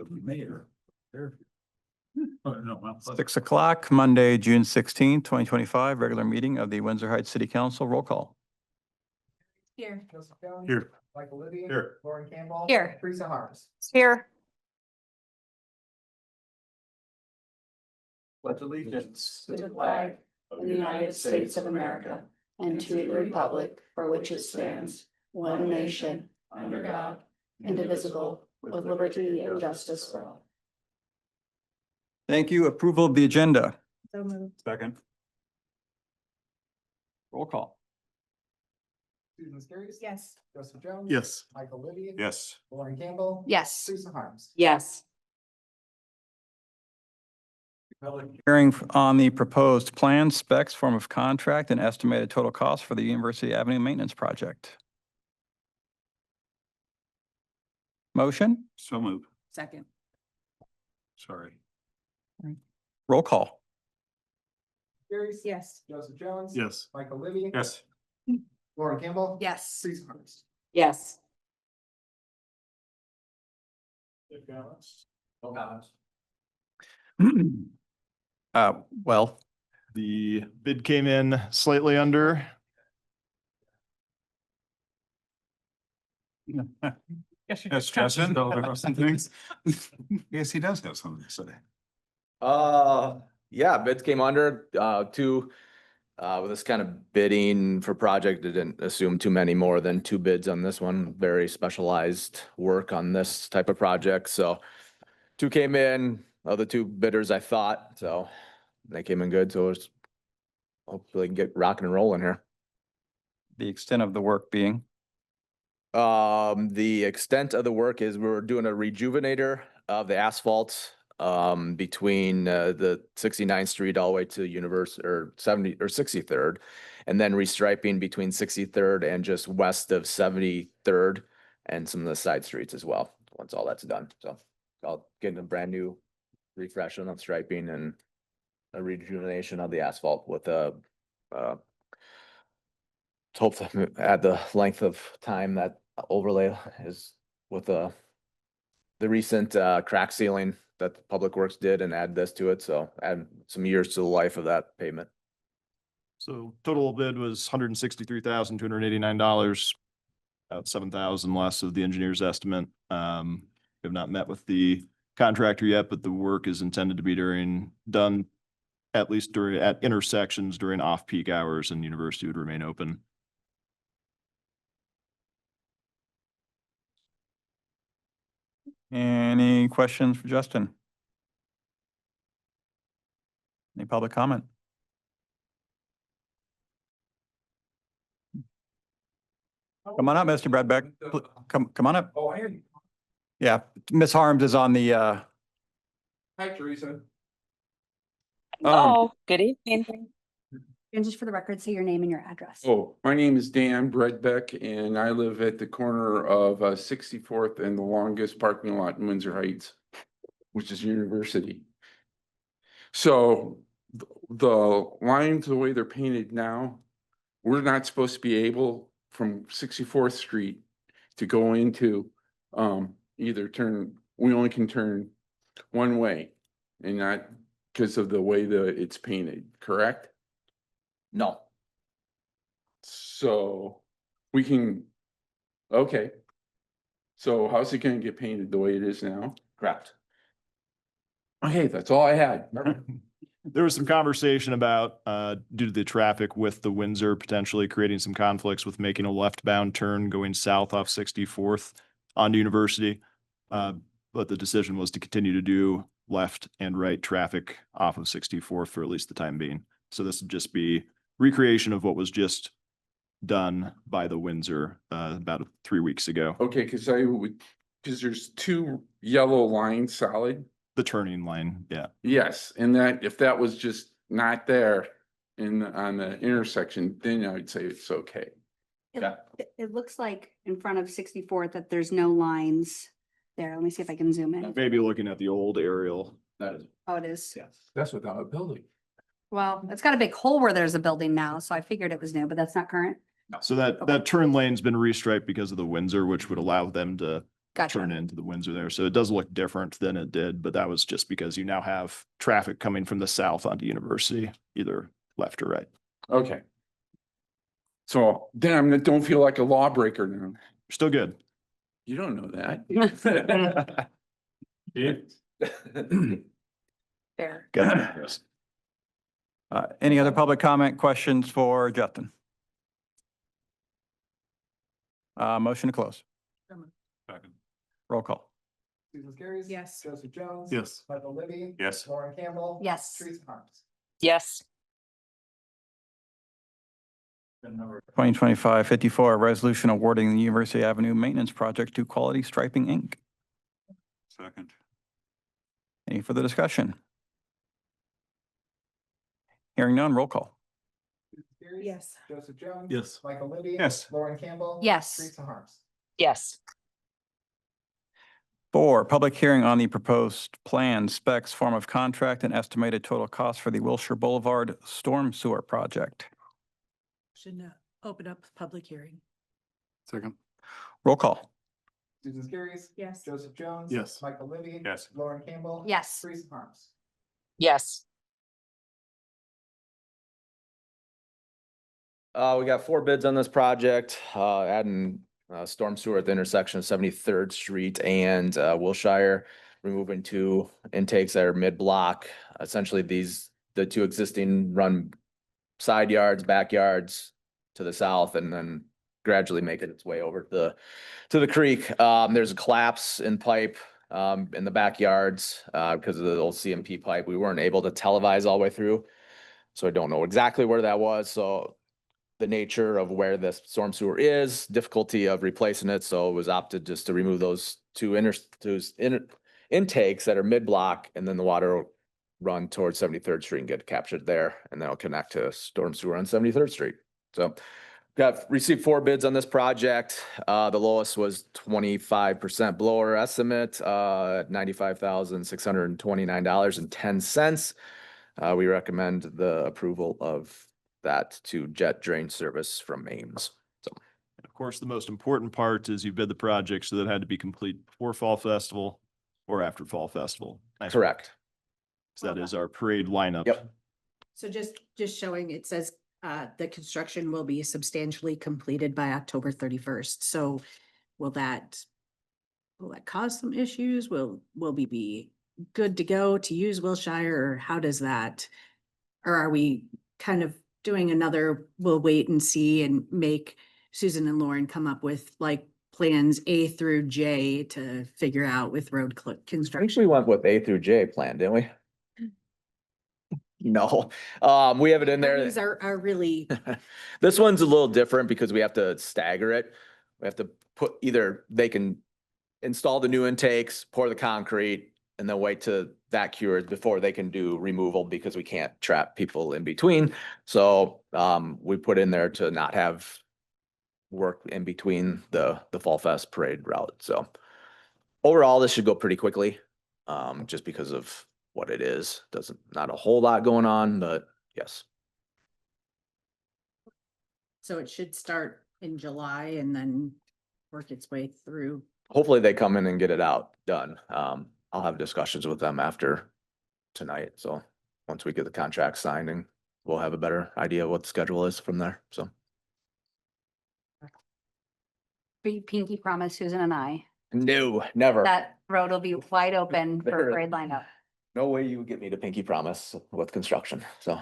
Mayor. Oh, no, well, 6 o'clock, Monday, June 16, 2025, regular meeting of the Windsor Heights City Council. Roll call. Here. Joseph Jones. Here. Michael Libby. Here. Lauren Campbell. Here. Teresa Harms. Here. Pledge allegiance To the flag of the United States of America and to the republic for which it stands, one nation, under God, indivisible, with liberty and justice for all. Thank you. Approval of the agenda. So moved. Second. Roll call. Susan Skiris. Yes. Joseph Jones. Yes. Michael Libby. Yes. Lauren Campbell. Yes. Teresa Harms. Yes. Hearing on the proposed plan, specs, form of contract, and estimated total cost for the University Avenue Maintenance Project. Motion? So move. Second. Sorry. Roll call. Skiris. Yes. Joseph Jones. Yes. Michael Libby. Yes. Lauren Campbell. Yes. Teresa Harms. Yes. No comments. Well, The bid came in slightly under. Yes, Justin. Yes, he does have something to say. Yeah, bids came under, with this kind of bidding for project, I didn't assume too many more than 2 bids on this one, very specialized work on this type of project, so 2 came in, other 2 bidders I thought, so they came in good, so it's hopefully get rocking and rolling here. the extent of the work being. The extent of the work is we're doing a rejuvenator of the asphalt between the 69th Street all the way to 63rd, and then restriping between 63rd and just west of 73rd and some of the side streets as well, once all that's done. So I'll get a brand new refresh on striping and a rejuvenation of the asphalt with a hopefully at the length of time that overlay is with the recent crack sealing that Public Works did and add this to it. So add some years to the life of that pavement. So total bid was $163,289, about $7,000 less of the engineer's estimate. We have not met with the contractor yet, but the work is intended to be done at least at intersections during off-peak hours, and university would remain open. Any questions for Justin? Any public comment? Come on up, Mr. Bradbeck. Come on up. Oh, I hear you. Yeah, Ms. Harms is on the, Hi, Teresa. Oh, good evening. And just for the record, say your name and your address. Oh, my name is Dan Bredbeck and I live at the corner of 64th and the longest parking lot in Windsor Heights, which is University. So the lines, the way they're painted now, we're not supposed to be able from 64th Street to go into either turn, we only can turn one way and not because of the way that it's painted, correct? No, So we can, okay. So how's it gonna get painted the way it is now? correct. Okay, that's all I had. There was some conversation about, due to the traffic with the Windsor potentially creating some conflicts with making a left-bound turn going south off 64th onto University. But the decision was to continue to do left and right traffic off of 64th for at least the time being. So this would just be recreation of what was just done by the Windsor about 3 weeks ago. Okay, because there's 2 yellow lines solid. The turning line, yeah. Yes, and that if that was just not there on the intersection, then I'd say it's okay. It looks like in front of 64th that there's no lines there. Let me see if I can zoom in. Maybe looking at the old aerial. That is, Oh, it is. yes. That's without a building. Well, it's got a big hole where there's a building now, so I figured it was new, but that's not current. So that turn lane's been restriped because of the Windsor, which would allow them to Gotcha. turn into the Windsor there. So it does look different than it did, but that was just because you now have traffic coming from the south onto University, either left or right. Okay. So damn, I don't feel like a lawbreaker now. Still good. You don't know that. Fair. Good. Any other public comment, questions for Justin? Motion to close. Second. Roll call. Susan Skiris. Yes. Joseph Jones. Yes. Michael Libby. Yes. Lauren Campbell. Yes. Teresa Harms. Yes. 2025-54, resolution awarding the University Avenue Maintenance Project to Quality Striping, Inc. Second. Any further discussion? Hearing none, roll call. Susan Skiris. Yes. Joseph Jones. Yes. Michael Libby. Yes. Lauren Campbell. Yes. Teresa Harms. Yes. 4, public hearing on the proposed plan, specs, form of contract, and estimated total cost for the Wilshire Boulevard Storm Sewer Project. Should open up public hearing. Second. Roll call. Susan Skiris. Yes. Joseph Jones. Yes. Michael Libby. Yes. Lauren Campbell. Yes. Teresa Harms. Yes. We got 4 bids on this project, adding storm sewer at the intersection of 73rd Street and Wilshire, removing 2 intakes that are mid-block. Essentially, the 2 existing run side yards, backyards to the south, and then gradually making its way over to the creek. There's a collapse in pipe in the backyards because of the old CMP pipe. We weren't able to televise all the way through, so I don't know exactly where that was. So the nature of where the storm sewer is, difficulty of replacing it. So it was opted just to remove those 2 intakes that are mid-block, and then the water will run towards 73rd Street and get captured there, and then it'll connect to storm sewer on 73rd Street. So received 4 bids on this project. The lowest was 25% below our estimate, at $95,629.10. We recommend the approval of that to jet drain service from Ames. So, Of course, the most important part is you bid the project, so that it had to be complete before Fall Festival or after Fall Festival. Nice work. correct. So that is our parade lineup. Yep. So just showing, it says, the construction will be substantially completed by October 31st. So will that cause some issues? Will we be good to go to use Wilshire, or how does that? Or are we kind of doing another, we'll wait and see and make Susan and Lauren come up with like plans A through J to figure out with road I think construction? we went with A through J plan, didn't we? No, we have it in there. These are really, This one's a little different because we have to stagger it. We have to put they can install the new intakes, pour the concrete, and then wait till that cures before they can do removal, because we can't trap people in between. So we put in there to not have work in between the Fall Fest parade route. So overall, this should go pretty quickly, just because of what it is. Not a whole lot going on, but yes. so it should start in July and then work its way through. Hopefully they come in and get it done. I'll have discussions with them after tonight. So once we get the contract signed, and we'll have a better idea of what the schedule is from there. So Pinky promise Susan and I, no, never. that road will be wide open for There- parade lineup. No way you would get me to pinky promise with construction. So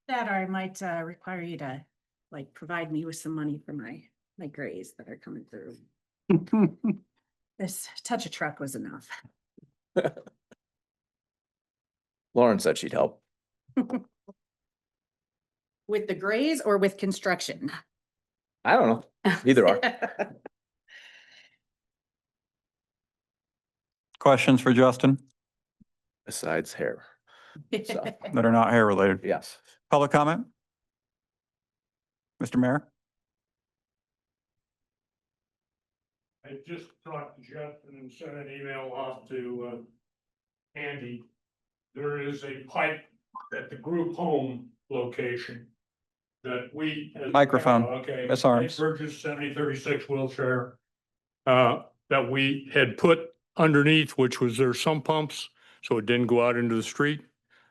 That, or I might require you to like provide me with some money for my grays that are coming through. This touch a truck was enough. Lauren said she'd help. With the grays or with construction? I don't know. Either or. Questions for Justin Besides hair. So, that are not hair related? yes. Public comment? Mr. Mayor? I just talked to Justin and sent an email off to Andy. There is a pipe at the group home location that we. Microphone. Okay. Miss Harms. Burgess 7036 Wilshire. that we had put underneath, which was their sump pumps, so it didn't go out into the street.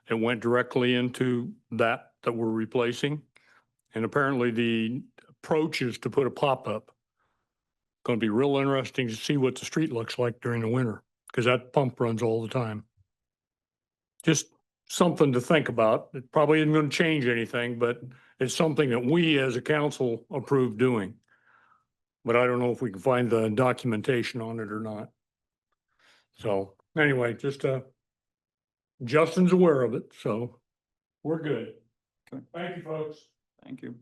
It went directly into that we're replacing. And apparently the approach is to put a pop-up. Going to be real interesting to see what the street looks like during the winter, because that pump runs all the time. Just something to think about. It probably isn't going to change anything, but it's something that we as a council approve doing. But I don't know if we can find the documentation on it or not. So anyway, just Justin's aware of it, so we're good. Okay. Thank you, folks. Thank you.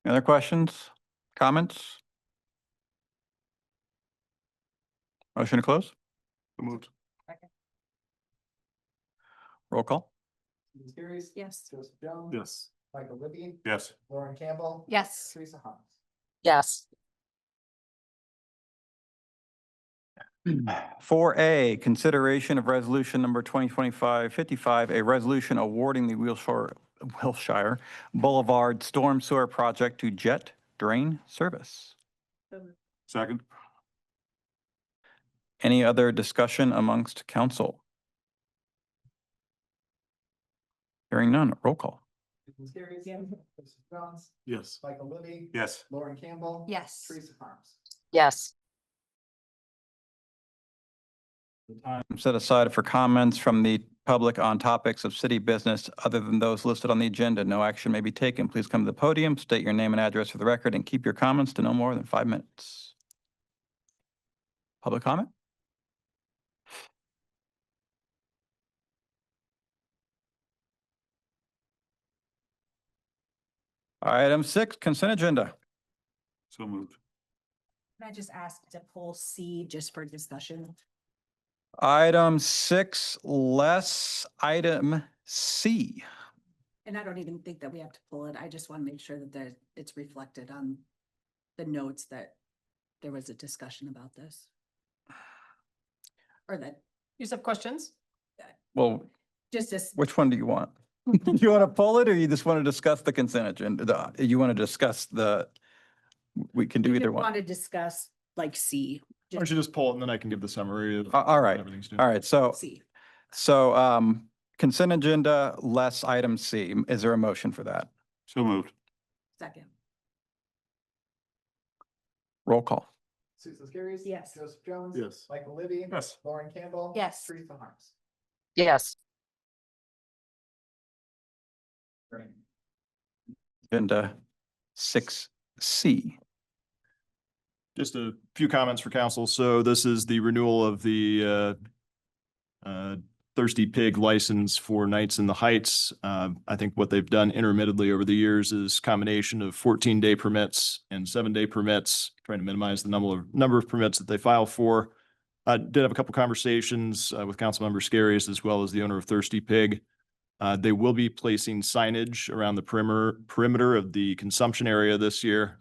Any other questions, comments? Motion to close? So moved. Roll call? Susan Skiris. Yes. Joseph Jones. Yes. Michael Libby. Yes. Lauren Campbell. Yes. Teresa Harms. Yes. 4A, consideration of resolution number 2025-55, a resolution awarding the Wilshire Boulevard Storm Sewer Project to Jet Drain Service. Second. Any other discussion amongst council? Hearing none, roll call. Susan Skiris. Joseph Jones. Yes. Michael Libby. Yes. Lauren Campbell. Yes. Teresa Harms. Yes. Time set aside for comments from the public on topics of city business other than those listed on the agenda. No action may be taken. Please come to the podium, state your name and address for the record, and keep your comments to no more than 5 minutes. Public comment? Item 6, consent agenda. So moved. Can I just ask to pull C just for discussion? Item 6, less item C. And I don't even think that we have to pull it. I just want to make sure that it's reflected on the notes that there was a discussion about this. Or that, You have questions? Well, just this, which one do you want? Do you want to pull it or you just want to discuss the consent agenda? You want to discuss we can do either want one. to discuss like C. Why don't you just pull it and then I can give the summary of. All right. everything's doing. All right. C. So consent agenda, less item C. Is there a motion for that? So moved. Second. Roll call. Susan Skiris. Yes. Joseph Jones. Yes. Michael Libby. Yes. Lauren Campbell. Yes. Teresa Harms. Yes. Agenda 6C. Just a few comments for council. So this is the renewal of the Thirsty Pig license for Nights in the Heights. I think what they've done intermittently over the years is combination of 14-day permits and 7-day permits, trying to minimize the number of permits that they file for. I did have a couple conversations with Councilmember Scarius as well as the owner of Thirsty Pig. They will be placing signage around the perimeter of the consumption area this year.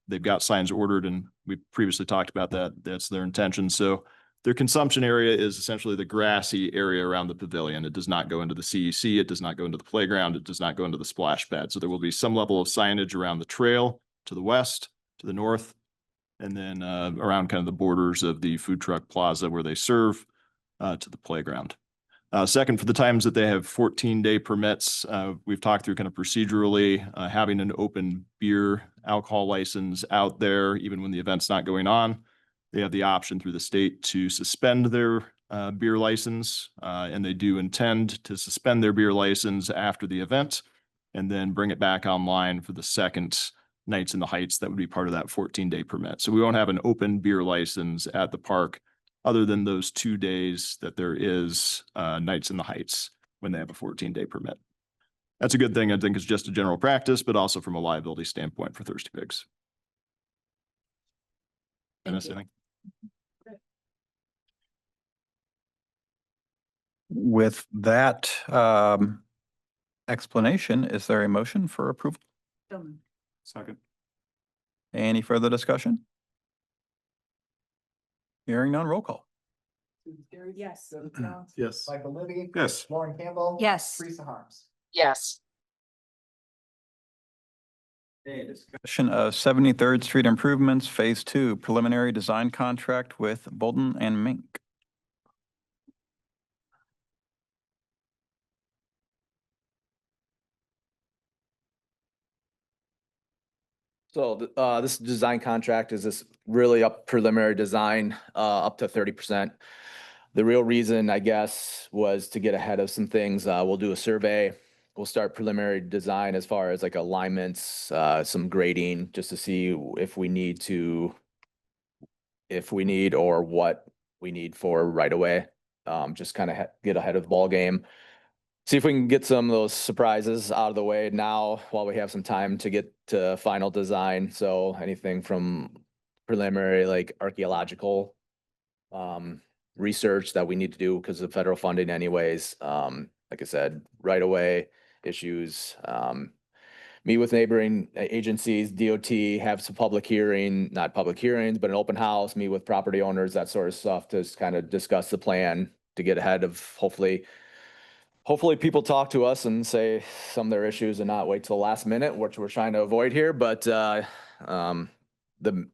They've got signs ordered and we previously talked about that. That's their intention. So their consumption area is essentially the grassy area around the pavilion. It does not go into the CEC. It does not go into the playground. It does not go into the splash pad. So there will be some level of signage around the trail to the west, to the north, and then around kind of the borders of the food truck plaza where they serve to the playground. Second, for the times that they have 14-day permits, we've talked through kind of procedurally having an open beer alcohol license out there, even when the event's not going on. They have the option through the state to suspend their beer license, and they do intend to suspend their beer license after the event and then bring it back online for the second Nights in the Heights that would be part of that 14-day permit. So we won't have an open beer license at the park other than those 2 days that there is Nights in the Heights when they have a 14-day permit. That's a good thing. I think it's just a general practice, but also from a liability standpoint for Thirsty Pigs. Did I miss anything? With that explanation, is there a motion for approval? Second. Any further discussion? Hearing none, roll call. Susan Skiris. Yes. Joseph Jones. Yes. Michael Libby. Yes. Lauren Campbell. Yes. Teresa Harms. Yes. Discussion of 73rd Street improvements, Phase 2, preliminary design contract with Bolton and Menk. So this design contract is this really up preliminary design, up to 30%. The real reason, I guess, was to get ahead of some things. We'll do a survey. We'll start preliminary design as far as like alignments, some grading, just to see if we need or what we need for right away. Just kind of get ahead of the ball game. See if we can get some of those surprises out of the way now while we have some time to get to final design. So anything from preliminary, like archaeological research that we need to do because of federal funding anyways. Like I said, right away issues, meet with neighboring agencies, DOT, have some public hearing, not public hearings, but an open house, meet with property owners, that sort of stuff to kind of discuss the plan to get ahead of hopefully people talk to us and say some of their issues and not wait till the last minute, which we're trying to avoid here. But the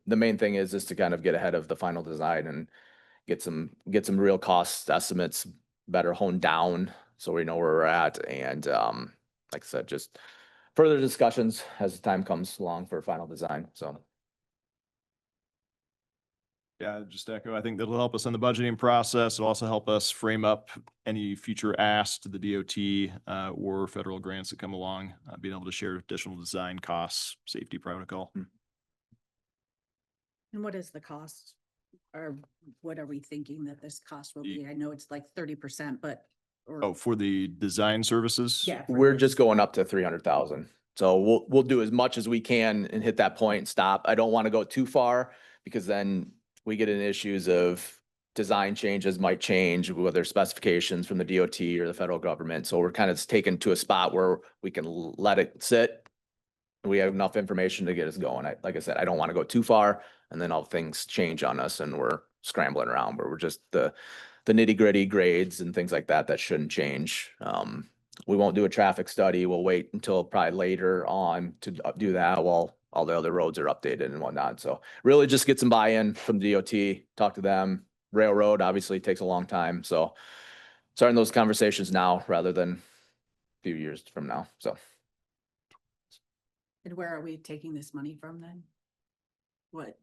main thing is to kind of get ahead of the final design and get some real cost estimates better honed down so we know where we're at. And like I said, just further discussions as the time comes along for final design. So. Yeah, just echo, I think that'll help us in the budgeting process. It'll also help us frame up any future asks to the DOT or federal grants that come along, being able to share additional design costs, safety protocol. And what is the cost? Or what are we thinking that this cost will be? I know it's like 30%, but. Oh, for the design services? Yeah. We're just going up to 300,000. So we'll do as much as we can and hit that point and stop. I don't want to go too far because then we get in issues of design changes might change, whether specifications from the DOT or the federal government. So we're kind of taken to a spot where we can let it sit. We have enough information to get us going. Like I said, I don't want to go too far and then all things change on us and we're scrambling around where we're just the nitty gritty grades and things like that shouldn't change. We won't do a traffic study. We'll wait until probably later on to do that while all the other roads are updated and whatnot. So really just get some buy-in from DOT, talk to them. Railroad obviously takes a long time. So starting those conversations now rather than a few years from now. So. And where are we taking this money from then? What?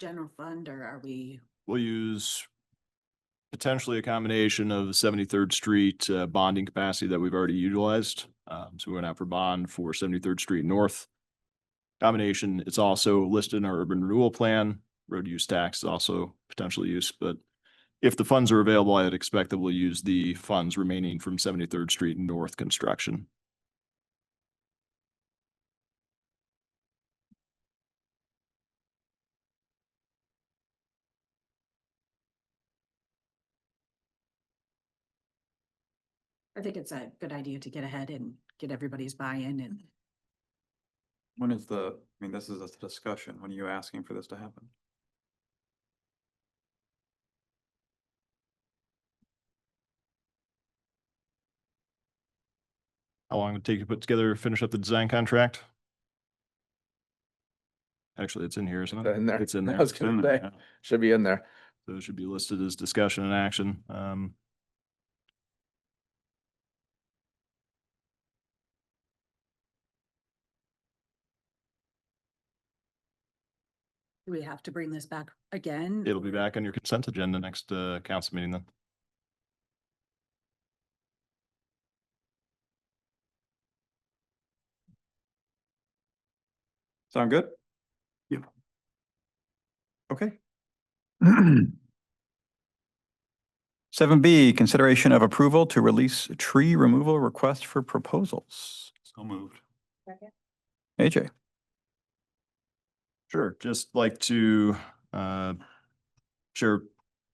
General fund or are we? We'll use potentially a combination of the 73rd Street bonding capacity that we've already utilized. So we went out for bond for 73rd Street North. Combination, it's also listed in our urban renewal plan. Road use tax is also potential use, but if the funds are available, I'd expect that we'll use the funds remaining from 73rd Street North construction. I think it's a good idea to get ahead and get everybody's buy-in and. When is this is a discussion. When are you asking for this to happen? How long would it take to put together, finish up the design contract? Actually, it's in here, isn't it? In there. It's in there. I was It's gonna in there, say. yeah. Should be in there. So it should be listed as discussion and action. Do we have to bring this back again? It'll be back on your consent agenda next council meeting then. Sound good? Yep. Okay. 7B, consideration of approval to release tree removal request for proposals. So moved. AJ. Sure, just like to share,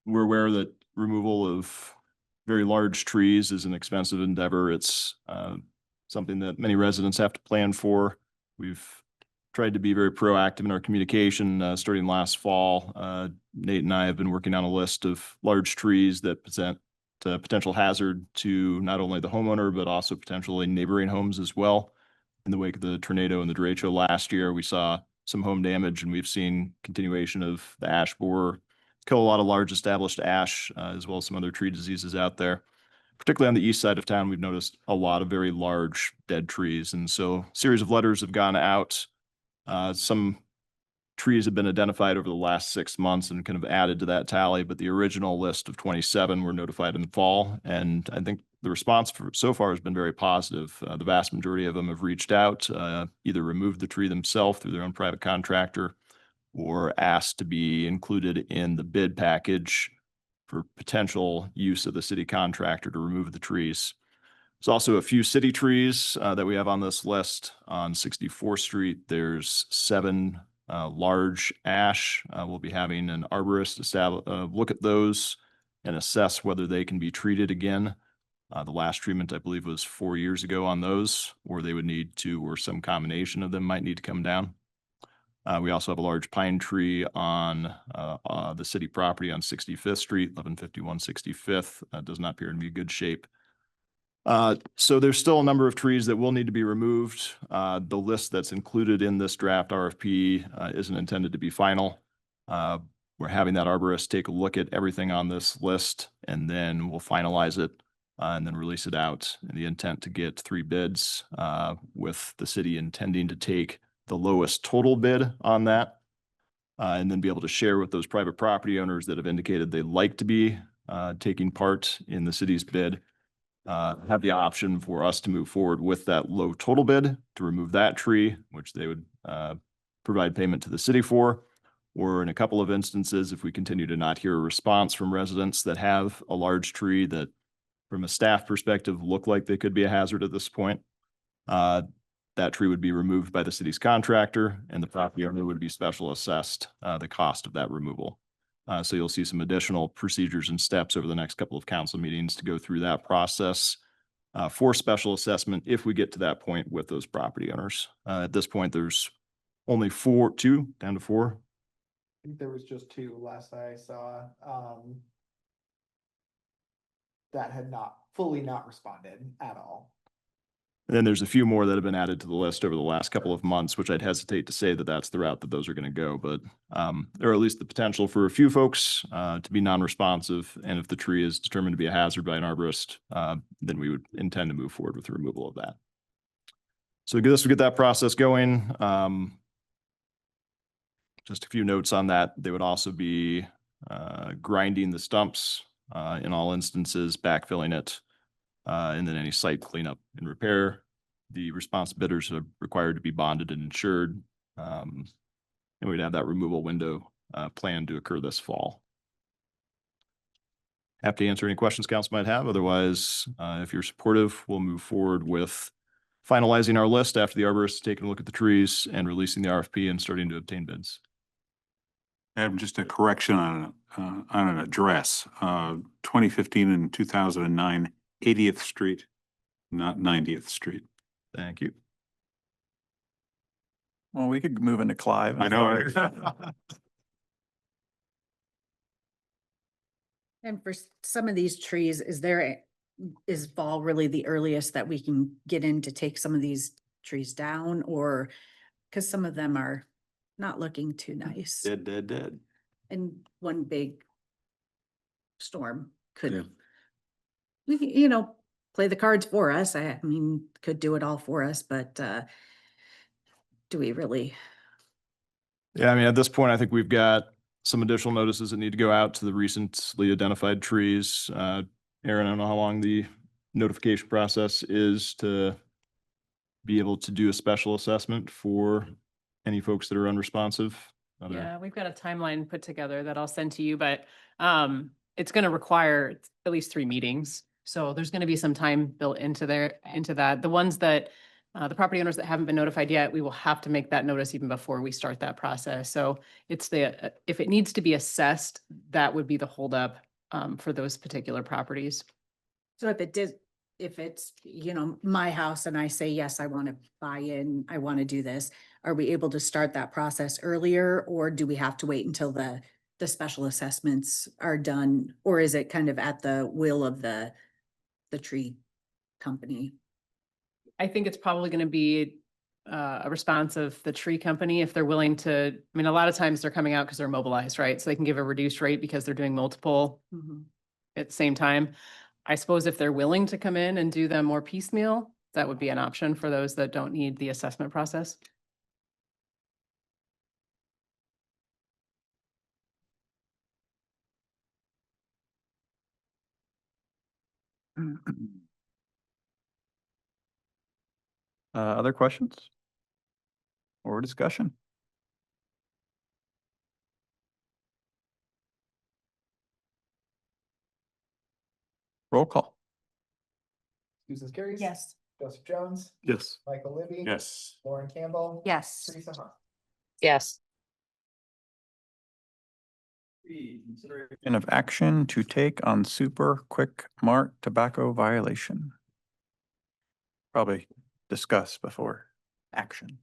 we're aware that removal of very large trees is an expensive endeavor. It's something that many residents have to plan for. We've tried to be very proactive in our communication starting last fall. Nate and I have been working on a list of large trees that present a potential hazard to not only the homeowner, but also potentially neighboring homes as well. in the wake of the tornado and the derecho last year. We saw some home damage, and we've seen continuation of the ash borer kill a lot of large established ash, as well as some other tree diseases out there. Particularly on the east side of town, we've noticed a lot of very large dead trees. And so a series of letters have gone out. Some trees have been identified over the last 6 months and kind of added to that tally, but the original list of 27 were notified in the fall. And I think the response so far has been very positive. The vast majority of them have reached out, either removed the tree themselves through their own private contractor or asked to be included in the bid package for potential use of the city contractor to remove the trees. There's also a few city trees that we have on this list. On 64th Street, there's 7 large ash. We'll be having an arborist look at those and assess whether they can be treated again. The last treatment, I believe, was 4 years ago on those, or they would need to, or some combination of them might need to come down. We also have a large pine tree on the city property on 65th Street, 1151 65th. Does not appear to be in good shape. So there's still a number of trees that will need to be removed. The list that's included in this draft RFP isn't intended to be final. We're having that arborist take a look at everything on this list, and then we'll finalize it and then release it out. And the intent to get 3 bids, with the city intending to take the lowest total bid on that, and then be able to share with those private property owners that have indicated they'd like to be taking part in the city's bid, have the option for us to move forward with that low total bid to remove that tree, which they would provide payment to the city for. Or in a couple of instances, if we continue to not hear a response from residents that have a large tree that from a staff perspective look like they could be a hazard at this point, that tree would be removed by the city's contractor, and the property owner would be special assessed the cost of that removal. So you'll see some additional procedures and steps over the next couple of council meetings to go through that process for special assessment if we get to that point with those property owners. At this point, there's only 2 down to 4. I think there was just 2 last I saw, that had not responded at all. And then there's a few more that have been added to the list over the last couple of months, which I'd hesitate to say that that's the route that those are going to go. But there are at least the potential for a few folks to be non-responsive. And if the tree is determined to be a hazard by an arborist, then we would intend to move forward with the removal of that. So this will get that process going. Just a few notes on that. They would also be grinding the stumps in all instances, backfilling it, and then any site cleanup and repair. The response bidders are required to be bonded and insured. And we'd have that removal window planned to occur this fall. Happy to answer any questions council might have. Otherwise, if you're supportive, we'll move forward with finalizing our list after the arborist has taken a look at the trees and releasing the RFP and starting to obtain bids. Adam, just a correction on an address, 2015 and 2009, 80th Street, not 90th Street. Thank you. Well, we could move into Clive. I know. And for some of these trees, is fall really the earliest that we can get in to take some of these trees down, or because some of them are not looking too nice, Dead. and one big storm Yeah. could, play the cards for us. I mean, could do it all for us, but do we really? Yeah, I mean, at this point, I think we've got some additional notices that need to go out to the recently identified trees. Aaron, I don't know how long the notification process is to be able to do a special assessment for any folks that are unresponsive. Yeah, we've got a timeline put together that I'll send to you, but it's going to require at least 3 meetings. So there's going to be some time built into that. The ones that the property owners that haven't been notified yet, we will have to make that notice even before we start that process. So it's if it needs to be assessed, that would be the holdup for those particular properties. So if it's, my house and I say, yes, I want to buy in, I want to do this, are we able to start that process earlier, or do we have to wait until the special assessments are done? Or is it kind of at the will of the tree company? I think it's probably going to be a response of the tree company, if they're willing to, I mean, a lot of times they're coming out because they're mobilized, right? So they can give a reduced rate because they're doing multiple at the same time. I suppose if they're willing to come in and do them more piecemeal, that would be an option for those that don't need the assessment process. Other questions? Or discussion? Roll call. Susan Skiris. Yes. Joseph Jones, Yes. Michael Libby. Yes. Lauren Campbell. Yes. Teresa Harm. Yes. Consideration of action to take on Super Quick Mart tobacco violation. Probably discuss before action.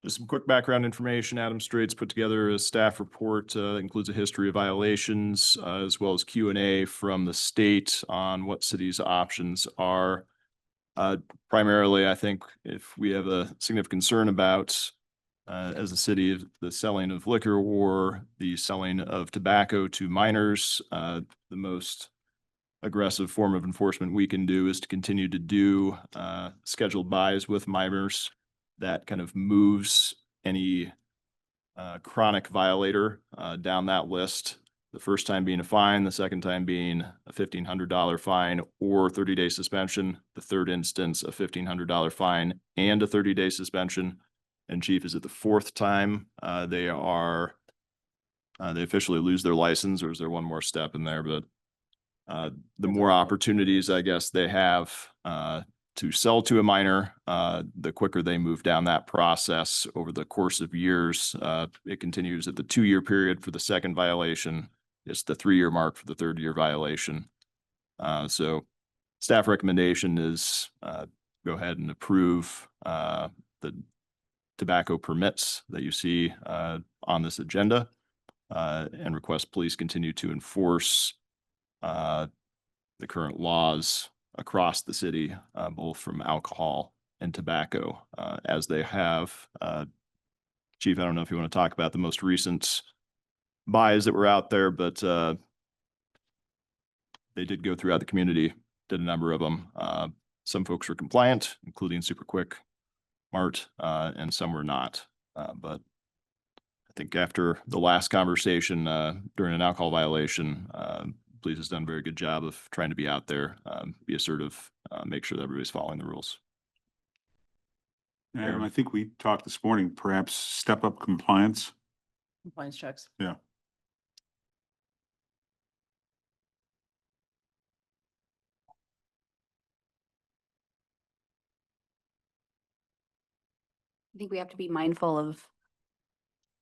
Just some quick background information. Adam Straits put together a staff report, that includes a history of violations, as well as Q&A from the state on what city's options are. Primarily, I think if we have a significant concern about, as a city, the selling of liquor or the selling of tobacco to minors, the most aggressive form of enforcement we can do is to continue to do scheduled buys with minors. That kind of moves any chronic violator down that list. The first time being a fine, the second time being a $1,500 fine or 30-day suspension. The third instance, a $1,500 fine and a 30-day suspension. And Chief, is it the fourth time they officially lose their license, or is there one more step in there? But the more opportunities, I guess, they have to sell to a minor, the quicker they move down that process over the course of years. It continues at the 2-year period for the second violation. It's the 3-year mark for the 3rd-year violation. So staff recommendation is go ahead and approve the tobacco permits that you see on this agenda, and request police continue to enforce the current laws across the city, both from alcohol and tobacco, as they have. Chief, I don't know if you want to talk about the most recent buys that were out there, but they did go throughout the community, did a number of them. Some folks were compliant, including Super Quick Mart, and some were not. But I think after the last conversation during an alcohol violation, police has done a very good job of trying to be out there, be assertive, make sure that everybody's following the rules. And I think we talked this morning, perhaps step up compliance. Compliance checks. Yeah. I think we have to be mindful of,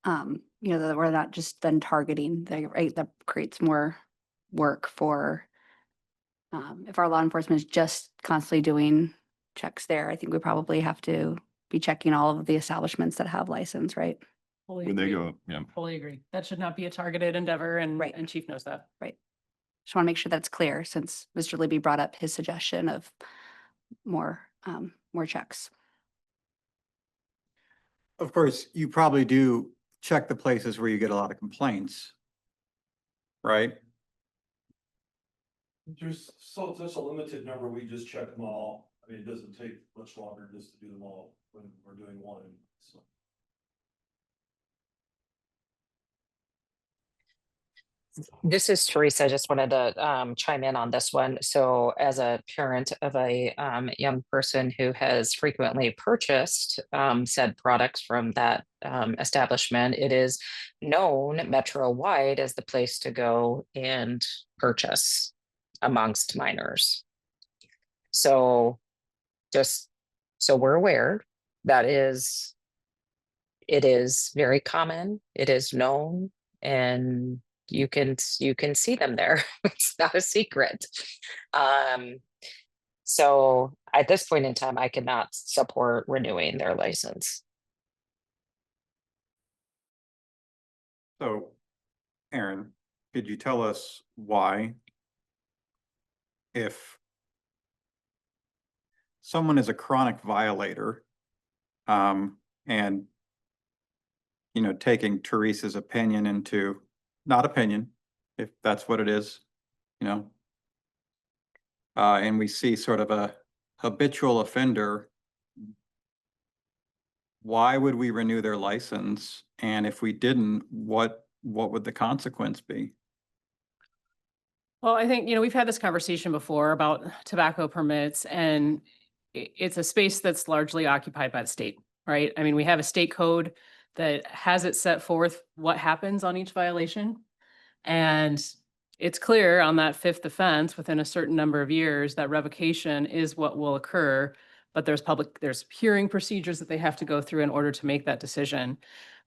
that we're not just then targeting, right, that creates more work for, if our law enforcement is just constantly doing checks there, I think we probably have to be checking all of the establishments that have license, right? Fully When they agree. go, yeah. Fully agree. That should not be a targeted endeavor, and, Right. and Chief knows that. Just want to make sure that's clear, since Mr. Libby brought up his suggestion of more checks. Of course, you probably do check the places where you get a lot of complaints, right? There's just a limited number, we just check them all. I mean, it doesn't take much longer just to do them all when we're doing one, so. This is Teresa. I just wanted to chime in on this one. So as a parent of a young person who has frequently purchased said products from that establishment, it is known metro-wide as the place to go and purchase amongst minors. So just so we're aware, it is very common, it is known, and you can see them there. It's not a secret. So at this point in time, I cannot support renewing their license. So, Aaron, could you tell us why? someone is a chronic violator, and taking Teresa's opinion into, not opinion, if that's what it is, and we see sort of a habitual offender, why would we renew their license? And if we didn't, what would the consequence be? Well, I think, we've had this conversation before about tobacco permits, and it's a space that's largely occupied by the state, right? I mean, we have a state code that has it set forth what happens on each violation. And it's clear on that fifth offense within a certain number of years that revocation is what will occur. But there's hearing procedures that they have to go through in order to make that decision.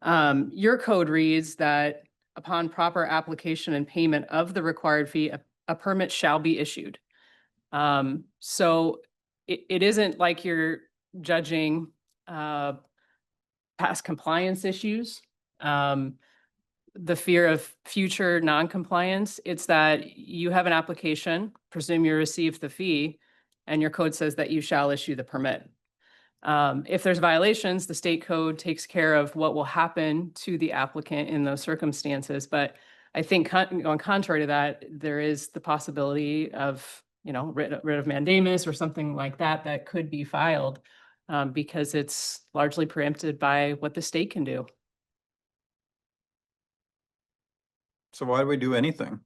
Your code reads that upon proper application and payment of the required fee, a permit shall be issued. So it isn't like you're judging past compliance issues. The fear of future non-compliance, it's that you have an application, presume you received the fee, and your code says that you shall issue the permit. If there's violations, the state code takes care of what will happen to the applicant in those circumstances. But I think on contrary to that, there is the possibility of, writ of mandamus or something like that could be filed because it's largely preempted by what the state can do. So why do we do anything?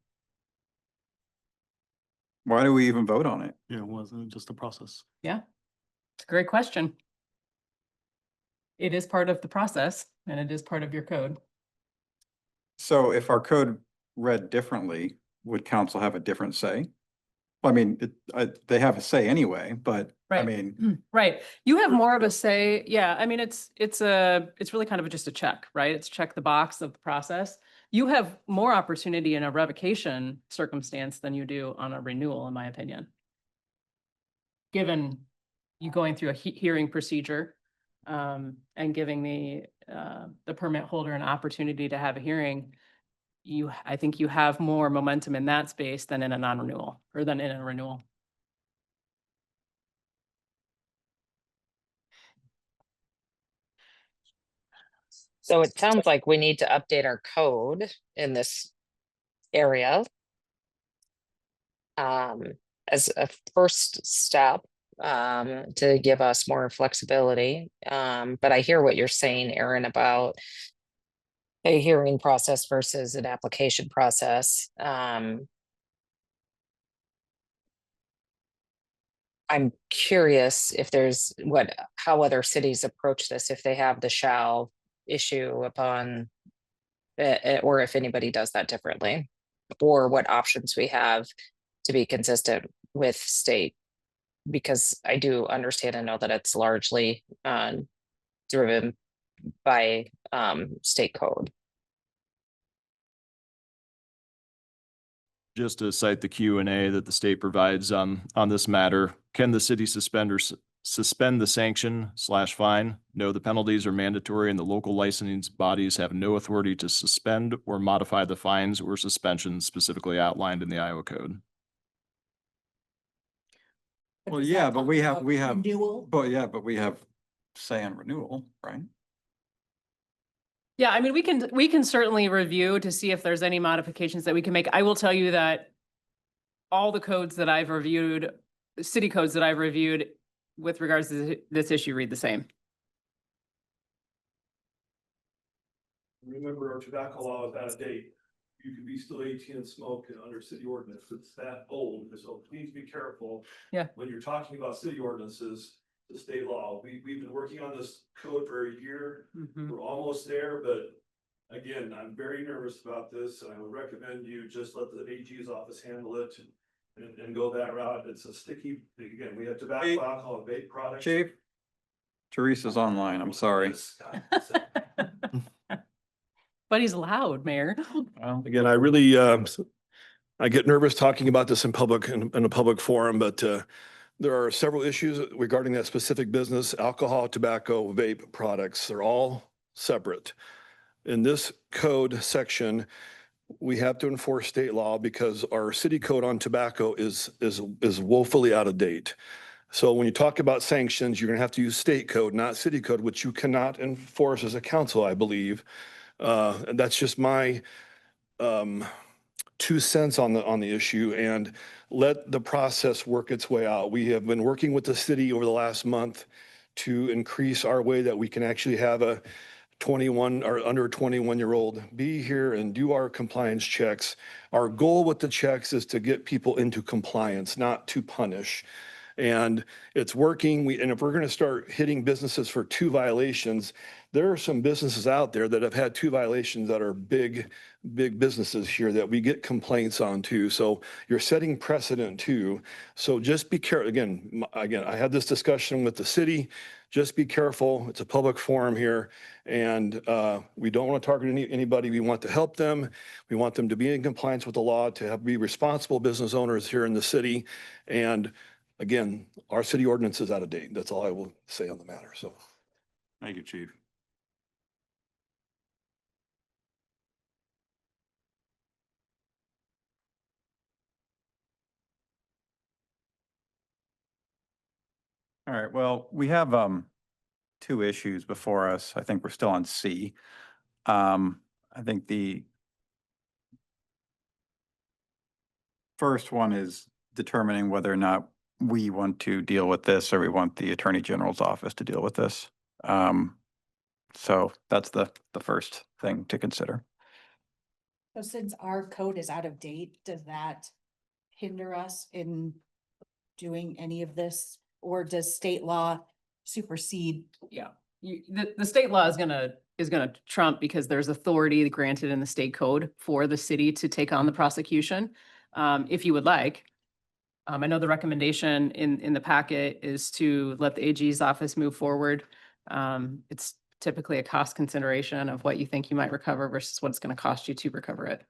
Why do we even vote on it? Yeah, it wasn't just a process. Yeah, it's a great question. It is part of the process and it is part of your code. So if our code read differently, would council have a different say? Well, I mean, they have a say anyway, but I Right. mean, Right. You have more of a say. Yeah. I mean, it's really kind of just a check, right? It's check the box of the process. You have more opportunity in a revocation circumstance than you do on a renewal, in my opinion. Given you going through a hearing procedure, and giving the permit holder an opportunity to have a hearing, I think you have more momentum in that space than in a non-renewal or than in a renewal. So it sounds like we need to update our code in this area. As a first step, to give us more flexibility. But I hear what you're saying, Aaron, about a hearing process versus an application process. I'm curious if there's how other cities approach this, if they have the shall issue upon, or if anybody does that differently, or what options we have to be consistent with state. Because I do understand and know that it's largely driven by state code. Just to cite the Q&A that the state provides on this matter, can the city suspend the sanction/fine? No, the penalties are mandatory and the local licensing bodies have no authority to suspend or modify the fines or suspensions specifically outlined in the Iowa Code. well, yeah, but we have, Renewal. but we have say on renewal, right? Yeah, I mean, we can certainly review to see if there's any modifications that we can make. I will tell you that all the codes that I've reviewed, city codes that I've reviewed with regards to this issue read the same. Remember, our tobacco law is out of date. You can be still 18 and smoke under city ordinance. It's that old, so please be careful. Yeah. When you're talking about city ordinances, the state law, we've been working on this code for a year. We're almost there, but again, I'm very nervous about this, and I would recommend you just let the AG's office handle it and go that route. It's a sticky, again, we have tobacco, alcohol, and vape products. Chief, Teresa's online, I'm sorry. But he's loud, Mayor. Well, Again, I really, I get nervous talking about this in public, in a public forum, but there are several issues regarding that specific business: alcohol, tobacco, vape products. They're all separate. In this code section, we have to enforce state law because our city code on tobacco is woefully out of date. So when you talk about sanctions, you're gonna have to use state code, not city code, which you cannot enforce as a council, I believe. And that's just my 2 cents on the issue, and let the process work its way out. We have been working with the city over the last month to increase our way that we can actually have a 21 or under 21-year-old be here and do our compliance checks. Our goal with the checks is to get people into compliance, not to punish. And it's working. And if we're going to start hitting businesses for 2 violations, there are some businesses out there that have had 2 violations that are big businesses here that we get complaints on too. So you're setting precedent too. So just be careful. Again, I had this discussion with the city. Just be careful. It's a public forum here, and we don't want to target anybody. We want to help them. We want them to be in compliance with the law, to be responsible business owners here in the city. And again, our city ordinance is out of date. That's all I will say on the matter. So, Thank you, Chief. All right, well, we have 2 issues before us. I think we're still on C. I think the first one is determining whether or not we want to deal with this or we want the Attorney General's office to deal with this. So that's the first thing to consider. So since our code is out of date, does that hinder us in doing any of this? Or does state law supersede? Yeah, the state law is gonna trump because there's authority granted in the state code for the city to take on the prosecution. If you would like. I know the recommendation in the packet is to let the AG's office move forward. It's typically a cost consideration of what you think you might recover versus what it's gonna cost you to recover it.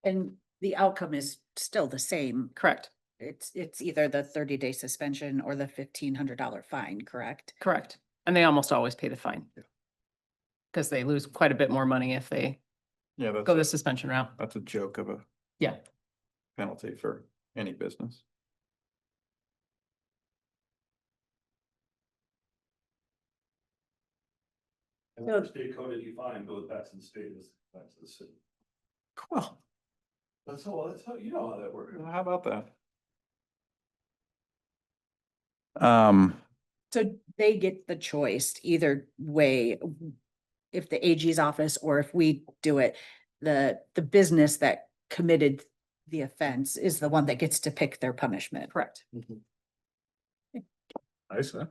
And the outcome is still the same. Correct, It's either the 30-day suspension or the $1,500 fine, correct? correct. And they almost always pay the fine. Because they lose quite a bit more money if they Yeah, go the suspension route. that's a joke of a Yeah. penalty for any business. and our state code, if you find, goes back to the state, back to the city. Well, That's how, you know how that works. how about that? So they get the choice either way, if the AG's office or if we do it, the business that committed the offense is the one that gets to pick their punishment. Correct. Nice, huh?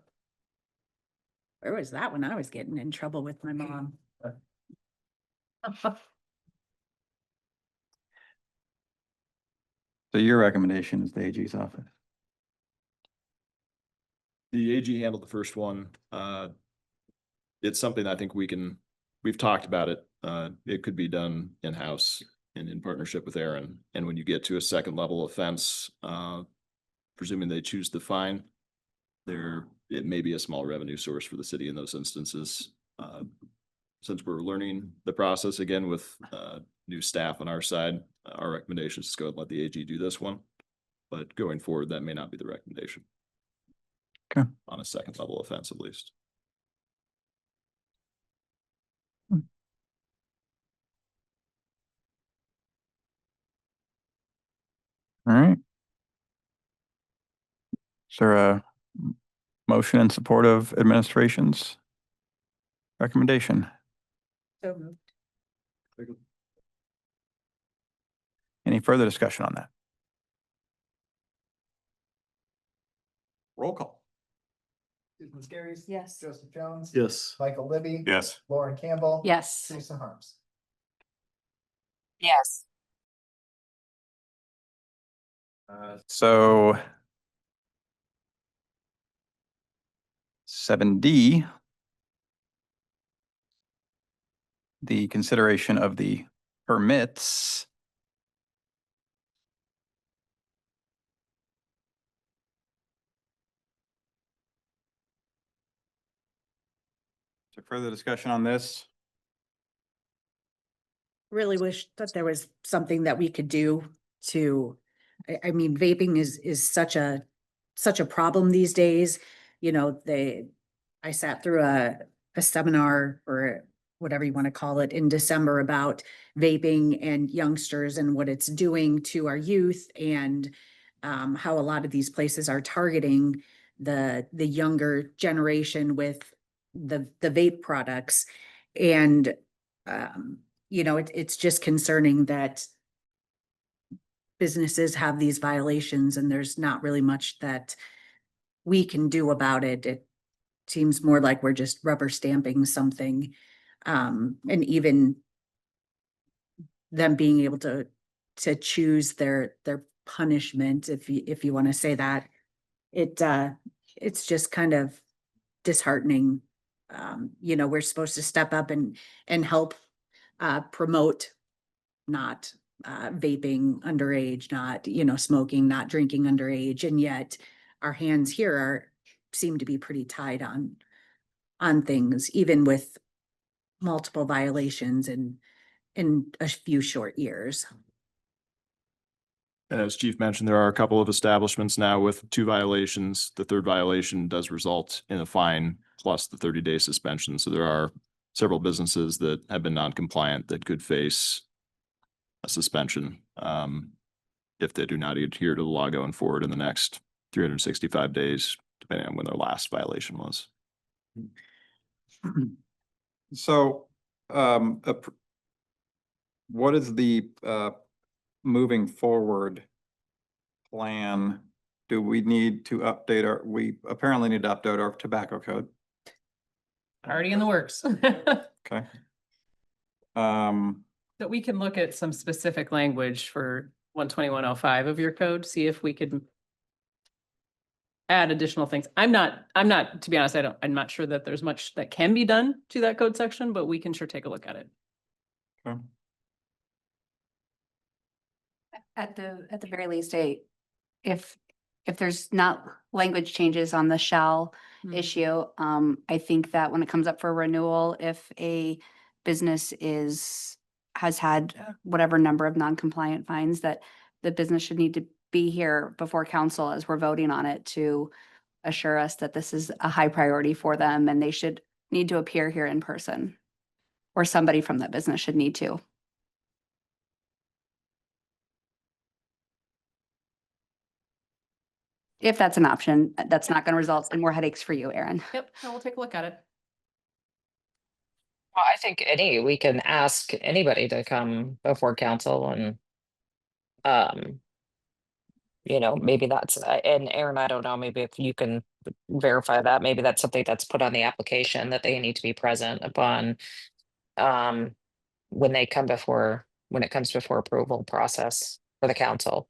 Where was that when I was getting in trouble with my mom? So your recommendation is the AG's office? The AG handled the first one. It's something I think we've talked about it. It could be done in-house and in partnership with Aaron. And when you get to a second level offense, presuming they choose to fine, it may be a small revenue source for the city in those instances. Since we're learning the process again with new staff on our side, our recommendation is to go and let the AG do this one. But going forward, that may not be the recommendation. Okay. On a second level offense, at least. All right. Is there a motion in support of administration's recommendation? So moved. Any further discussion on that? Roll call. Susan Skerrys. Yes. Joseph Jones. Yes. Michael Libby. Yes. Lauren Campbell. Yes. Teresa Harms. Yes. So 7D, the consideration of the permits. Is there further discussion on this? Really wish that there was something that we could do to I mean, vaping is such a problem these days. You know, I sat through a seminar or whatever you want to call it in December about vaping and youngsters and what it's doing to our youth, and how a lot of these places are targeting the younger generation with the vape products. And you know, it's just concerning that businesses have these violations and there's not really much that we can do about it. It seems more like we're just rubber stamping something. And even them being able to choose their punishment, if you want to say that, it's just kind of disheartening. You know, we're supposed to step up and help promote not vaping underage, not, you know, smoking, not drinking underage, and yet our hands here seem to be pretty tied on things, even with multiple violations in a few short years. And as Chief mentioned, there are a couple of establishments now with 2 violations. The 3rd violation does result in a fine plus the 30-day suspension. So there are several businesses that have been non-compliant that could face a suspension if they do not adhere to the law going forward in the next 365 days, depending on when their last violation was. So, what is the moving forward plan? Do we need to update we apparently need to update our tobacco code? Already in the works. Okay. That we can look at some specific language for 12105 of your code, see if we could add additional things. I'm not, to be honest, I'm not sure that there's much that can be done to that code section, but we can sure take a look at it. Okay. At the very least, if there's not language changes on the shall issue, I think that when it comes up for renewal, if a business has had whatever number of non-compliant fines, that the business should need to be here before council as we're voting on it to assure us that this is a high priority for them, and they should need to appear here in person, or somebody from that business should need to. If that's an option, that's not going to result in more headaches for you, Erin. Yep, no, we'll take a look at it. Well, I think we can ask anybody to come before council and, you know, maybe that's, and Aaron, I don't know, maybe if you can verify that, maybe that's something that's put on the application that they need to be present upon, when it comes before approval process for the council.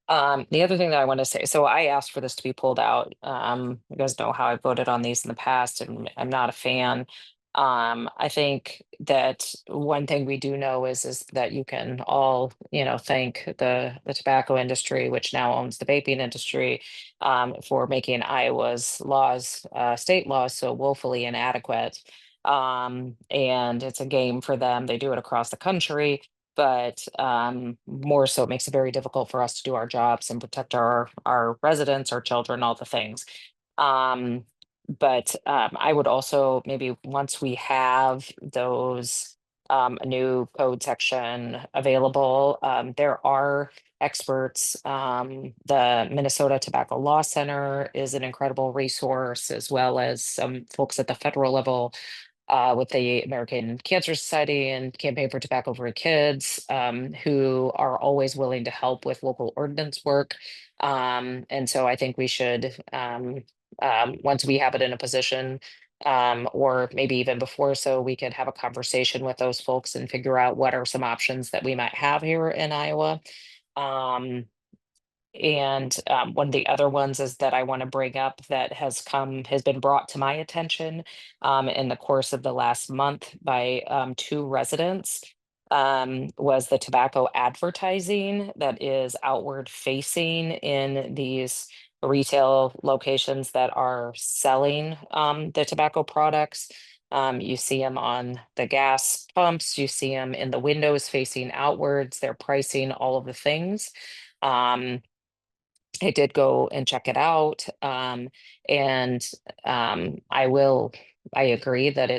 The other thing that I want to say, so I asked for this to be pulled out. You guys know how I voted on these in the past, and I'm not a fan. I think that one thing we do know is that you can all, you know, thank the tobacco industry, which now owns the vaping industry, for making Iowa's laws, state laws, so woefully inadequate. And it's a game for them. They do it across the country, but more so it makes it very difficult for us to do our jobs and protect our residents, our children, all the things. But I would also, maybe once we have those a new code section available, there are experts. The Minnesota Tobacco Law Center is an incredible resource, as well as some folks at the federal level with the American Cancer Society and Campaign for Tobacco Free Kids, who are always willing to help with local ordinance work. And so I think we should, once we have it in a position, or maybe even before, so we could have a conversation with those folks and figure out what are some options that we might have here in Iowa. And one of the other ones is that I want to bring up that has been brought to my attention in the course of the last month by 2 residents, was the tobacco advertising that is outward facing in these retail locations that are selling the tobacco products. You see them on the gas pumps, you see them in the windows facing outwards, their pricing, all of the things. I did go and check it out. And I agree that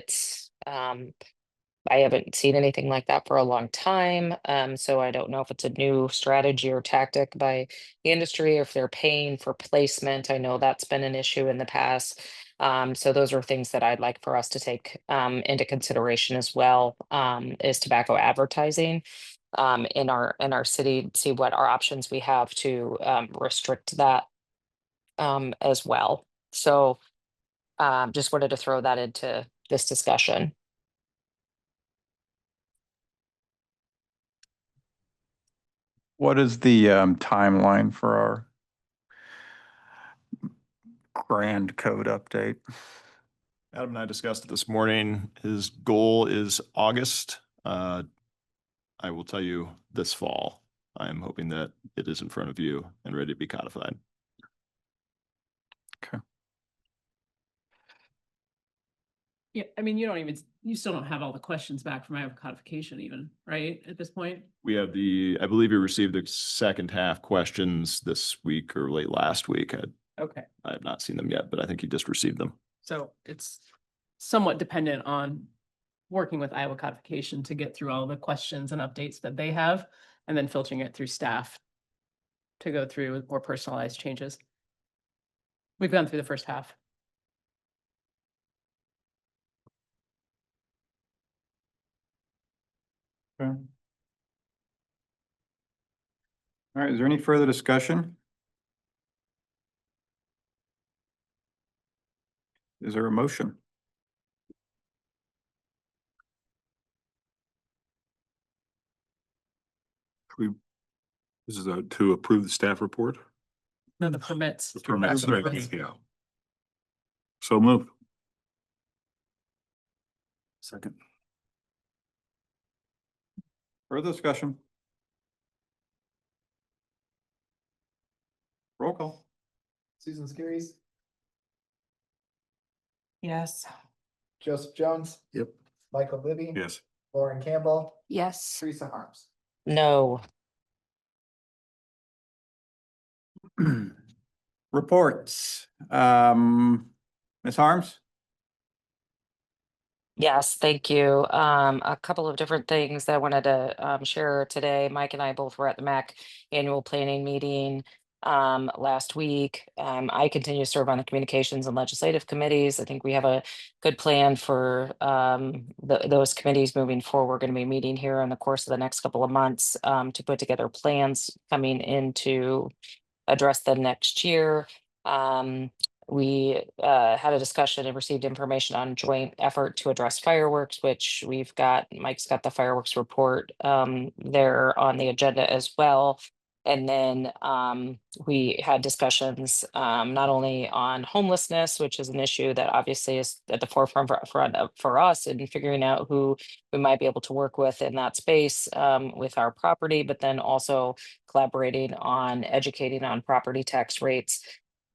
I haven't seen anything like that for a long time. So I don't know if it's a new strategy or tactic by the industry, or if they're paying for placement. I know that's been an issue in the past. So those are things that I'd like for us to take into consideration as well, is tobacco advertising in our city, see what our options we have to restrict that as well. So just wanted to throw that into this discussion. What is the timeline for our grand code update? Adam and I discussed it this morning. His goal is August. I will tell you this fall. I am hoping that it is in front of you and ready to be codified. Yeah, I mean, you still don't have all the questions back from Iowa codification even, right, at this point? We have I believe you received the second half questions this week or late last week. Okay, I have not seen them yet, but I think you just received them. so it's somewhat dependent on working with Iowa codification to get through all the questions and updates that they have, and then filtering it through staff to go through with more personalized changes. We've gone through the first half. Okay. All right, is there any further discussion? Is there a motion? This is to approve the staff report? No, the permits. The permits, Approve the right, permits. yeah. So moved. Second. Further discussion? Roll call. Susan Skiris, Yes. Joseph Jones, Yep. Michael Libby. Yes. Lauren Campbell, Yes. Teresa Harms. No. Reports. Ms. Harms? Yes, thank you. A couple of different things that I wanted to share today. Mike and I both were at the MAC annual planning meeting last week. I continue to serve on the communications and legislative committees. I think we have a good plan for those committees moving forward. We're going to be meeting here in the course of the next couple of months to put together plans coming into address them next year. We had a discussion and received information on joint effort to address fireworks, which Mike's got the fireworks report there on the agenda as well. And then we had discussions not only on homelessness, which is an issue that obviously is at the forefront for us in figuring out who we might be able to work with in that space with our property, but then also collaborating on educating on property tax rates.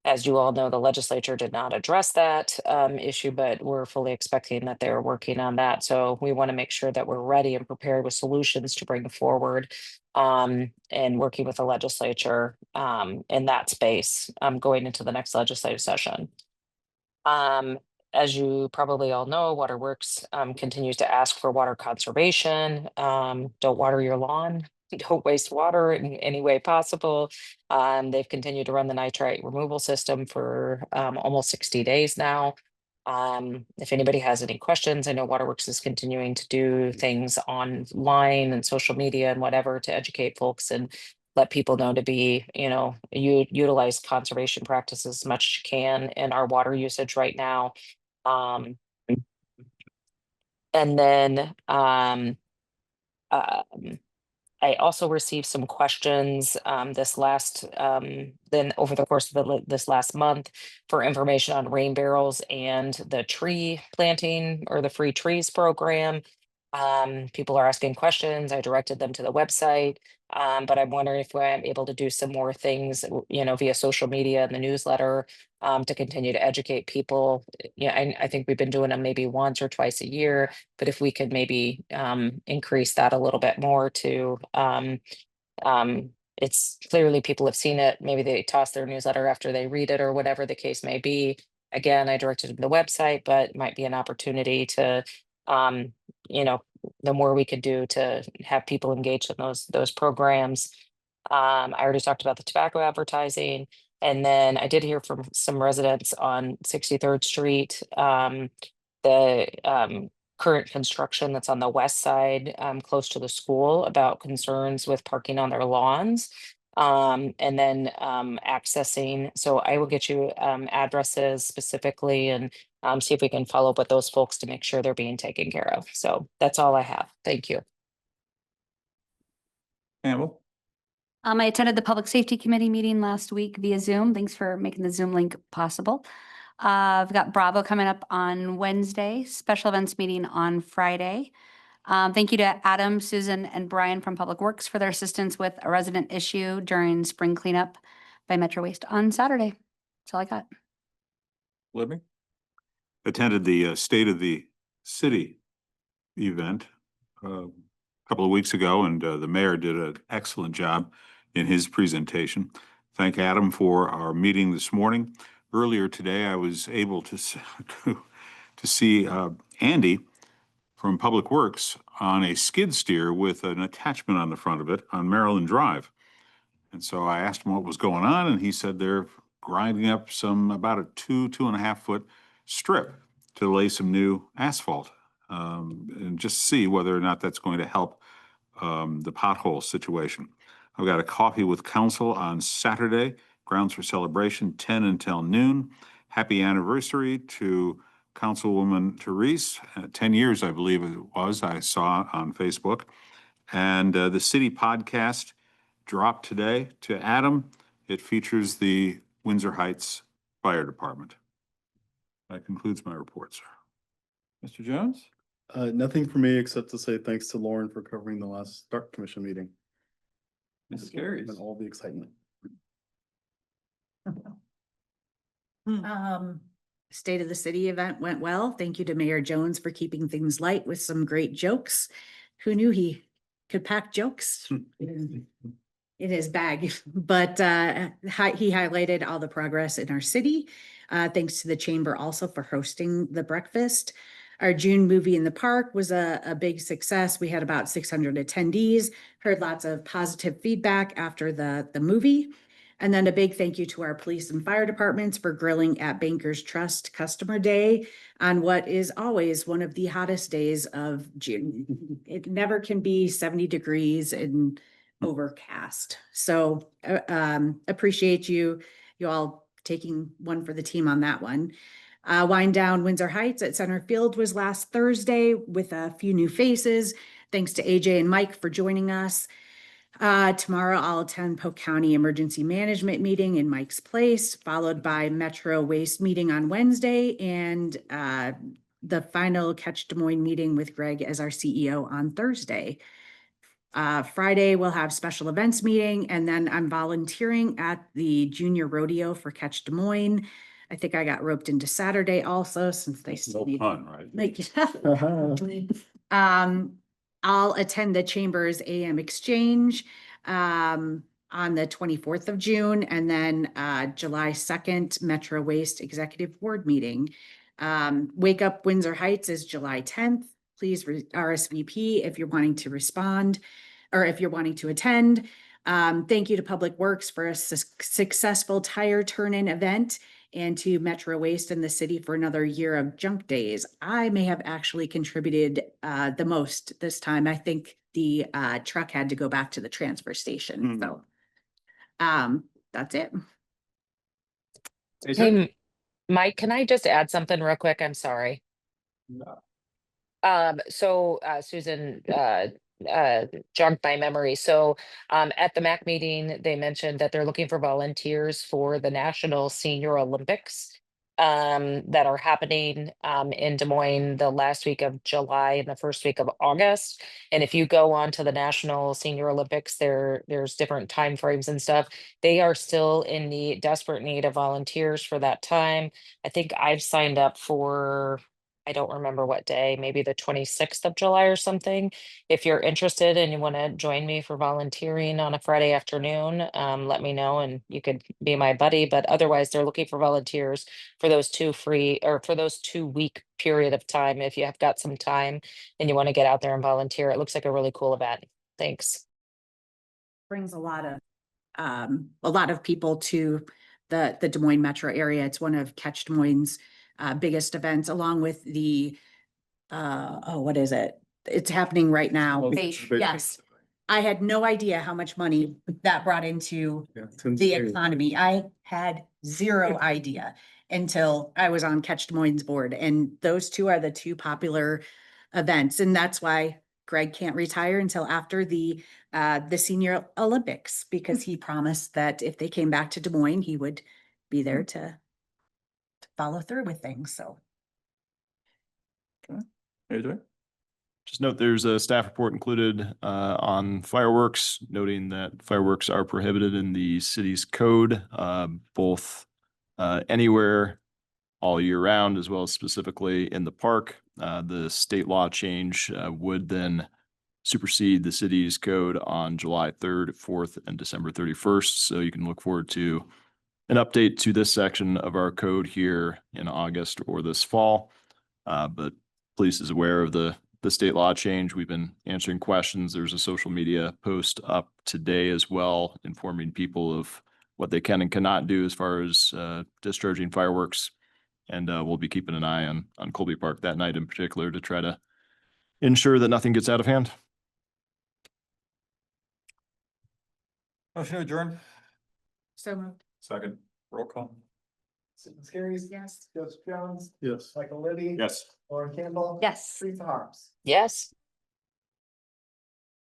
As you all know, the legislature did not address that issue, but we're fully expecting that they're working on that. So we want to make sure that we're ready and prepared with solutions to bring forward and working with the legislature in that space going into the next legislative session. As you probably all know, Waterworks continues to ask for water conservation. Don't water your lawn. Don't waste water in any way possible. They've continued to run the nitrite removal system for almost 60 days now. If anybody has any questions, I know Waterworks is continuing to do things online and social media and whatever to educate folks and let people know to be, utilize conservation practices as much as you can in our water usage right now. And then I also received some questions then over the course of this last month for information on rain barrels and the tree planting or the free trees program. People are asking questions. I directed them to the website. But I'm wondering if I'm able to do some more things, via social media and the newsletter to continue to educate people. I think we've been doing them maybe once or twice a year, but if we could maybe increase that a little bit more to it's clearly people have seen it. Maybe they toss their newsletter after they read it or whatever the case may be. Again, I directed them to the website, but it might be an opportunity to, you know, the more we could do to have people engaged in those programs. I already talked about the tobacco advertising. And then I did hear from some residents on 63rd Street, the current construction that's on the west side, close to the school, about concerns with parking on their lawns. And then accessing. So I will get you addresses specifically and see if we can follow up with those folks to make sure they're being taken care of. So that's all I have. Thank you. Campbell? I attended the Public Safety Committee meeting last week via Zoom. Thanks for making the Zoom link possible. I've got Bravo coming up on Wednesday, special events meeting on Friday. Thank you to Adam, Susan, and Brian from Public Works for their assistance with a resident issue during spring cleanup by Metro Waste on Saturday. That's all I got. Libby? Attended the State of the City event a couple of weeks ago, and the mayor did an excellent job in his presentation. Thank Adam for our meeting this morning. Earlier today, I was able to see Andy from Public Works on a skid steer with an attachment on the front of it on Maryland Drive. And so I asked him what was going on, and he said they're grinding up about a 2.5 foot strip to lay some new asphalt, and just see whether or not that's going to help the pothole situation. I've got a coffee with council on Saturday, grounds for celebration, 10 until noon. Happy anniversary to Councilwoman Therese, 10 years, I believe it was, I saw on Facebook. And the city podcast dropped today to Adam. It features the Windsor Heights Fire Department. That concludes my report, sir. Mr. Jones? Nothing for me except to say thanks to Lauren for covering the last Dark Commission meeting Mrs. Carries? and all the excitement. State of the City event went well. Thank you to Mayor Jones for keeping things light with some great jokes. Who knew he could pack jokes in his bag? But he highlighted all the progress in our city. Thanks to the chamber also for hosting the breakfast. Our June movie in the park was a big success. We had about 600 attendees, heard lots of positive feedback after the movie. And then a big thank you to our police and fire departments for grilling at Bankers Trust Customer Day on what is always one of the hottest days of June. It never can be 70 degrees and overcast. So appreciate you all taking one for the team on that one. Wind down Windsor Heights at Center Field was last Thursday with a few new faces. Thanks to AJ and Mike for joining us. Tomorrow I'll attend Polk County Emergency Management meeting in Mike's Place, followed by Metro Waste meeting on Wednesday, and the final Catch Des Moines meeting with Greg as our CEO on Thursday. Friday we'll have special events meeting, and then I'm volunteering at the Junior Rodeo for Catch Des Moines. I think I got roped into Saturday also, since they still need No pun, right? I'll attend the Chamber's AM Exchange on the 24th of June, and then July 2nd, Metro Waste Executive Board meeting. Wake Up Windsor Heights is July 10th. Please RSVP if you're wanting to respond or if you're wanting to attend. Thank you to Public Works for a successful tire turn-in event, and to Metro Waste and the city for another year of junk days. I may have actually contributed the most this time. I think the truck had to go back to the transfer station. So that's it. Hey, Mike, can I just add something real quick? I'm sorry. Susan jogged my memory. So at the MAC meeting, they mentioned that they're looking for volunteers for the National Senior Olympics that are happening in Des Moines the last week of July and the first week of August. And if you go on to the National Senior Olympics, there's different time frames and stuff. They are still in desperate need of volunteers for that time. I think I've signed up for, I don't remember what day, maybe the 26th of July or something. If you're interested and you want to join me for volunteering on a Friday afternoon, let me know and you could be my buddy. But otherwise, they're looking for volunteers for those for those 2 week period of time. If you have got some time and you want to get out there and volunteer, it looks like a really cool event. Thanks. Brings a lot of people to the Des Moines metro area. It's one of Catch Des Moines' biggest events, along with the what is it? It's happening right now. Base. Yes. I had no idea how much money that brought into Yeah, it's the insane. economy. I had zero idea until I was on Catch Des Moines' board, and those two are the two popular events, and that's why Greg can't retire until after the Senior Olympics, because he promised that if they came back to Des Moines, he would be there to follow through with things, so. AJ? Just note there's a staff report included on fireworks, noting that fireworks are prohibited in the city's code, both anywhere all year round, as well as specifically in the park. The state law change would then supersede the city's code on July 3rd, 4th, and December 31st. So you can look forward to an update to this section of our code here in August or this fall. But police is aware of the state law change. We've been answering questions. There's a social media post up today as well, informing people of what they can and cannot do as far as discharging fireworks. And we'll be keeping an eye on Colby Park that night in particular to try to ensure that nothing gets out of hand. Motion to adjourn. So moved. Second. Roll call. Susan Skiris. Yes. Joseph Jones. Yes. Michael Libby. Yes. Lauren Campbell. Yes. Teresa Harms. Yes.